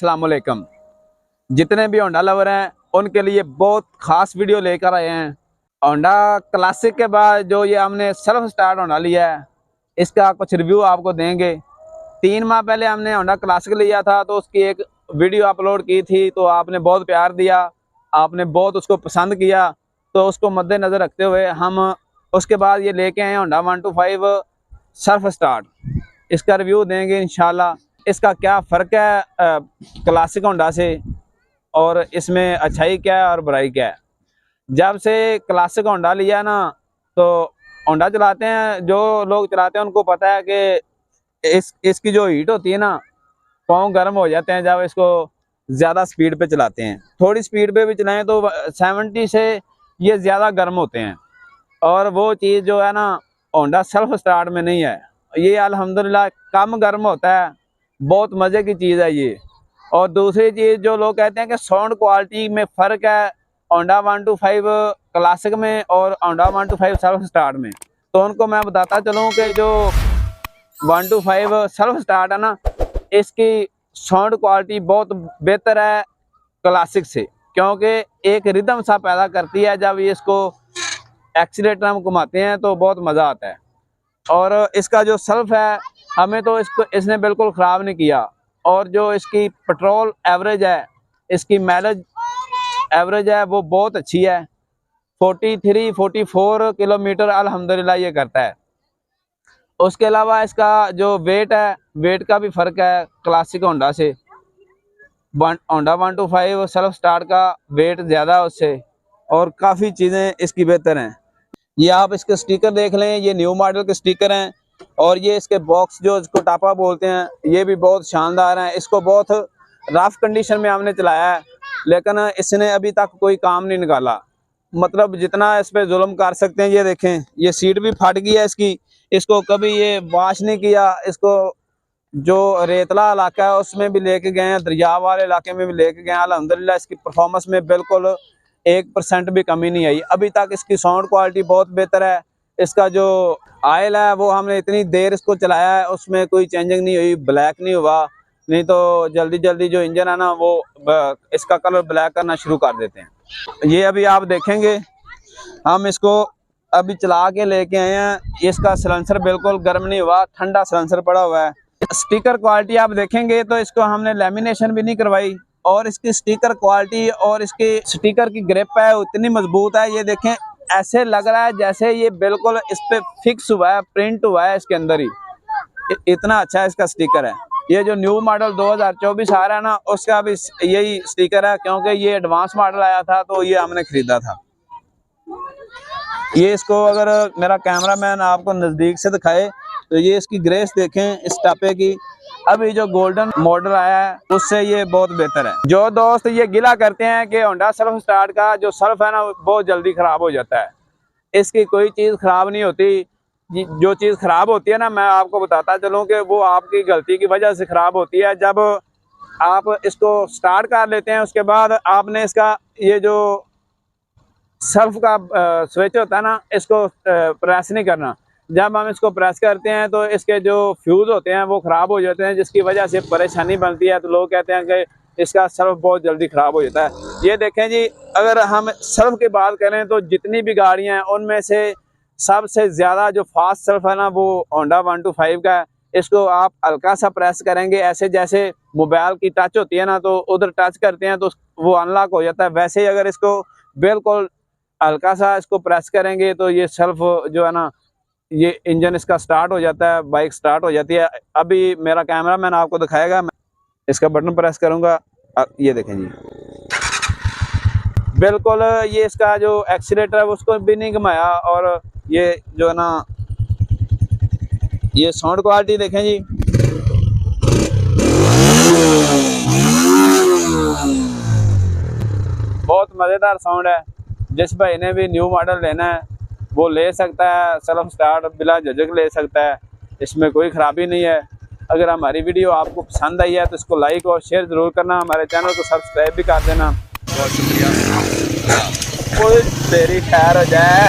अस्सलाम वालेकुम। जितने भी होंडा लवर हैं उनके लिए बहुत ख़ास वीडियो लेकर आए हैं। होंडा क्लासिक के बाद जो ये हमने सेल्फ स्टार्ट होंडा लिया है, इसका कुछ रिव्यू आपको देंगे। 3 माह पहले हमने होंडा क्लासिक लिया था तो उसकी एक वीडियो अपलोड की थी, तो आपने बहुत प्यार दिया, आपने बहुत उसको पसंद किया। तो उसको मद्देनज़र रखते हुए हम उसके बाद ये लेके आए होंडा 125 सेल्फ स्टार्ट। इसका रिव्यू देंगे इंशाल्लाह। इसका क्या फ़र्क है क्लासिक होंडा से, और इसमें अच्छाई क्या है और बुराई क्या है। जब से क्लासिक होंडा लिया ना, तो होंडा चलाते हैं, जो लोग चलाते हैं उनको पता है कि इसकी जो हीट होती है ना, पाँव गर्म हो जाते हैं जब इसको ज़्यादा स्पीड पे चलाते हैं। थोड़ी स्पीड पे भी चलाएं तो 70 से ये ज़्यादा गर्म होते हैं, और वो चीज़ जो है ना होंडा सेल्फ स्टार्ट में नहीं है। ये अल्हम्दुलिल्लाह कम गर्म होता है, बहुत मज़े की चीज़ है ये। और दूसरी चीज़ जो लोग कहते हैं कि साउंड क्वालिटी में फ़र्क है होंडा 125 क्लासिक में और होंडा 125 सेल्फ स्टार्ट में, तो उनको मैं बताता चलूँ कि जो 125 सेल्फ स्टार्ट है ना, इसकी साउंड क्वालिटी बहुत बेहतर है क्लासिक से, क्योंकि एक रिदम सा पैदा करती है। जब ये इसको एक्सीलेटर हम घुमाते हैं तो बहुत मज़ा आता है। और इसका जो सेल्फ है, हमें तो इसने बिल्कुल ख़राब नहीं किया। और जो इसकी पेट्रोल एवरेज है, इसकी माइलेज एवरेज है, वो बहुत अच्छी है। 43-44 किलोमीटर अल्हम्दुलिल्लाह ये करता है। उसके अलावा इसका जो वेट है, वेट का भी फ़र्क है क्लासिक होंडा से। होंडा 125 सेल्फ स्टार्ट का वेट ज़्यादा है उससे, और काफ़ी चीज़ें इसकी बेहतर हैं। ये आप इसके स्टिकर देख लें, ये न्यू मॉडल के स्टिकर हैं। और ये इसके बॉक्स जो इसको टापा बोलते हैं, ये भी बहुत शानदार हैं। इसको बहुत रफ कंडीशन में हमने चलाया है, लेकिन इसने अभी तक कोई काम नहीं निकाला। मतलब जितना इस पर जुल्म कर सकते हैं। ये देखें, ये सीट भी फट गई है इसकी, इसको कभी ये वॉश नहीं किया। इसको जो रेतला इलाका है उसमें भी लेके गए हैं, दरिया वाले इलाके में भी लेके गए हैं। अल्हम्दुलिल्लाह इसकी परफॉर्मेंस में बिल्कुल 1% भी कमी नहीं आई अभी तक। इसकी साउंड क्वालिटी बहुत बेहतर है। इसका जो ऑयल है वो हमने इतनी देर इसको चलाया है, उसमें कोई चेंजिंग नहीं हुई, ब्लैक नहीं हुआ। नहीं तो जल्दी जल्दी जो इंजन है ना, वो इसका कलर ब्लैक करना शुरू कर देते हैं। ये अभी आप देखेंगे, हम इसको अभी चला के लेके आए हैं। इसका सिलेंसर बिल्कुल गर्म नहीं हुआ, ठंडा सिलेंसर पड़ा हुआ है। स्टिकर क्वालिटी आप देखेंगे तो इसको हमने लेमिनेशन भी नहीं करवाई, और इसकी स्टिकर क्वालिटी और इसकी स्टिकर की ग्रिप है उतनी मजबूत है। ये देखें, ऐसे लग रहा है जैसे ये बिल्कुल इस पे फिक्स हुआ है, प्रिंट हुआ है इसके अंदर ही। इतना अच्छा इसका स्टिकर है। ये जो न्यू मॉडल 2024 आ रहा है ना, उसका भी यही स्टिकर है, क्योंकि ये एडवांस मॉडल आया था तो ये हमने खरीदा था। ये इसको अगर मेरा कैमरामैन आपको नज़दीक से दिखाए तो ये इसकी ग्रेस देखें इस टापे की। अभी जो गोल्डन मॉडल आया है उससे ये बहुत बेहतर है। जो दोस्त ये गिला करते हैं कि होंडा सेल्फ स्टार्ट का जो सेल्फ है ना, वो बहुत जल्दी ख़राब हो जाता है, इसकी कोई चीज़ ख़राब नहीं होती। जो चीज़ ख़राब होती है ना, मैं आपको बताता चलूँ कि वो आपकी गलती की वजह से ख़राब होती है। जब आप इसको स्टार्ट कर लेते हैं, उसके बाद आपने इसका ये जो सेल्फ का स्विच होता है ना, इसको प्रेस नहीं करना। जब हम इसको प्रेस करते हैं तो इसके जो फ्यूज़ होते हैं वो ख़राब हो जाते हैं, जिसकी वजह से परेशानी बनती है। तो लोग कहते हैं कि इसका सेल्फ बहुत जल्दी ख़राब हो जाता है। ये देखें जी, अगर हम सेल्फ की बात करें तो जितनी भी गाड़ियां हैं उनमें से सबसे ज़्यादा जो फास्ट सेल्फ है ना, वो होंडा 125 का है। इसको आप हल्का सा प्रेस करेंगे, ऐसे जैसे मोबाइल की टच होती है ना, तो उधर टच करते हैं तो वो अनलॉक हो जाता है। वैसे ही अगर इसको बिल्कुल हल्का सा इसको प्रेस करेंगे तो ये सेल्फ जो है ना, ये इंजन इसका स्टार्ट हो जाता है, बाइक स्टार्ट हो जाती है। अभी मेरा कैमरामैन आपको दिखाएगा, मैं इसका बटन प्रेस करूंगा, ये देखें जी, बिल्कुल ये इसका जो एक्सीलेटर है उसको भी नहीं घुमाया। और ये जो है ना, ये साउंड क्वालिटी देखें जी, बहुत मज़ेदार साउंड है। जिस भाई ने भी न्यू मॉडल लेना है वो ले सकता है, सेल्फ स्टार्ट बिला झिझक ले सकता है, इसमें कोई ख़राबी नहीं है। अगर हमारी वीडियो आपको पसंद आई है तो इसको लाइक और शेयर ज़रूर करना, हमारे चैनल को सब्सक्राइब भी कर देना। बहुत शुक्रिया। कोई देरी खैर हो जाए।